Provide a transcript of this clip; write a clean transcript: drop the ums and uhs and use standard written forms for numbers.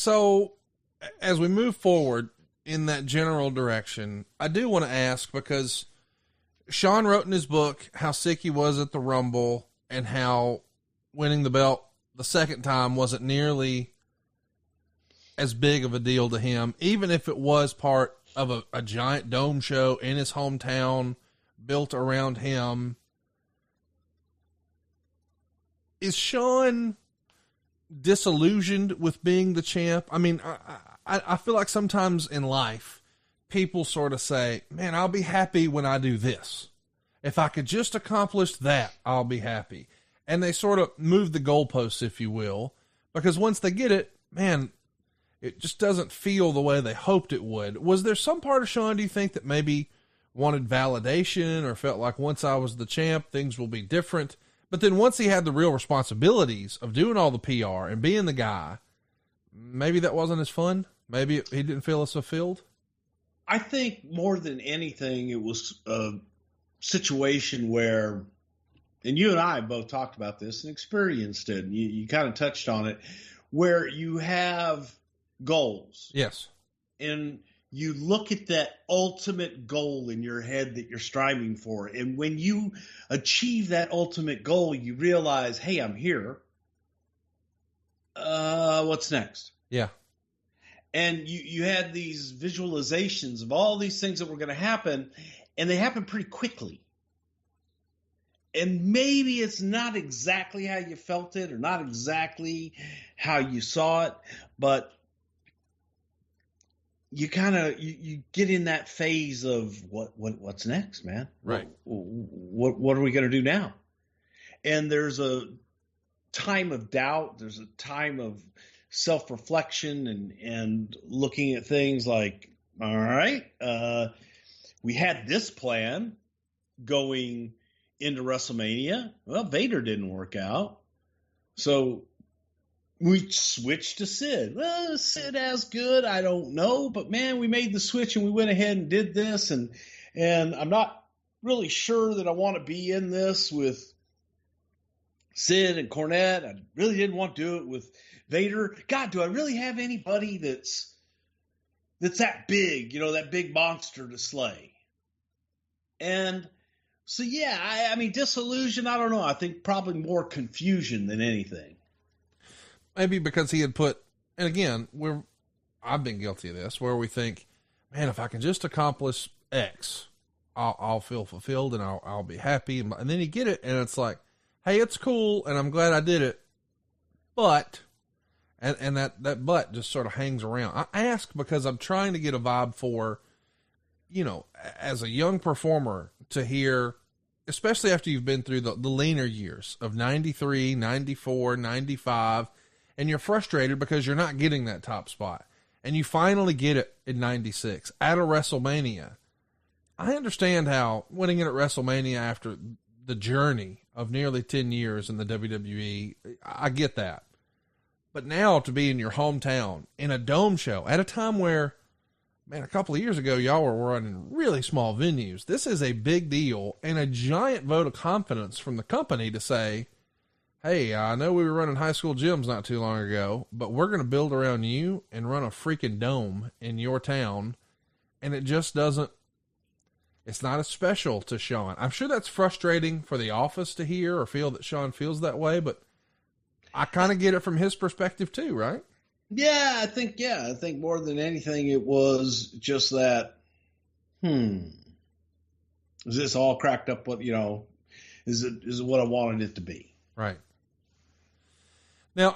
So as we move forward in that general direction, I do want to ask, because Sean wrote in his book how sick he was at the Rumble and how winning the belt the second time wasn't nearly as big of a deal to him, even if it was part of a giant dome show in his hometown built around him. Is Sean disillusioned with being the champ? I mean, I feel like sometimes in life, people sort of say, man, I'll be happy when I do this. If I could just accomplish that, I'll be happy. And they sort of move the goalposts, if you will, because once they get it, man, it just doesn't feel the way they hoped it would. Was there some part of Sean, do you think, that maybe wanted validation or felt like once I was the champ, things will be different? But then once he had the real responsibilities of doing all the PR and being the guy, maybe that wasn't as fun. Maybe he didn't feel as fulfilled. I think more than anything, it was a situation where, and you and I both talked about this and experienced it, and you kind of touched on it, where you have goals. Yes. And you look at that ultimate goal in your head that you're striving for. And when you achieve that ultimate goal, you realize, hey, I'm here. What's next? Yeah. And you had these visualizations of all these things that were going to happen, and they happen pretty quickly. And maybe it's not exactly how you felt it or not exactly how you saw it, but you kind of you get in that phase of what's next, man? Right. What are we going to do now? And there's a time of doubt. There's a time of self-reflection and looking at things like, all right, we had this plan going into WrestleMania. Well, Vader didn't work out. So we switched to Sid. Well, is Sid as good? I don't know. But, man, we made the switch and we went ahead and did this. And I'm not really sure that I want to be in this with Sid and Cornette. I really didn't want to do it with Vader. God, do I really have anybody that's that big, that big monster to slay? And so, yeah, I mean, disillusion, I don't know. I think probably more confusion than anything. Maybe because he had put, and again, I've been guilty of this, where we think, man, if I can just accomplish X, I'll feel fulfilled and I'll be happy. And then you get it and it's like, hey, it's cool. And I'm glad I did it. But, and that but just sort of hangs around. I ask because I'm trying to get a vibe for, as a young performer to hear, especially after you've been through the leaner years of 93, 94, 95, and you're frustrated because you're not getting that top spot. And you finally get it in 96 at a WrestleMania. I understand how winning it at WrestleMania after the journey of nearly 10 years in the WWE, I get that. But now to be in your hometown in a dome show at a time where, man, a couple of years ago, y'all were running really small venues. This is a big deal and a giant vote of confidence from the company to say, hey, I know we were running high school gyms not too long ago, but we're going to build around you and run a freaking dome in your town. And it just doesn't, it's not as special to Sean. I'm sure that's frustrating for the office to hear or feel that Sean feels that way, but I kind of get it from his perspective too, right? Yeah, I think more than anything, it was just that, is this all cracked up? What, is it what I wanted it to be? Right. Now,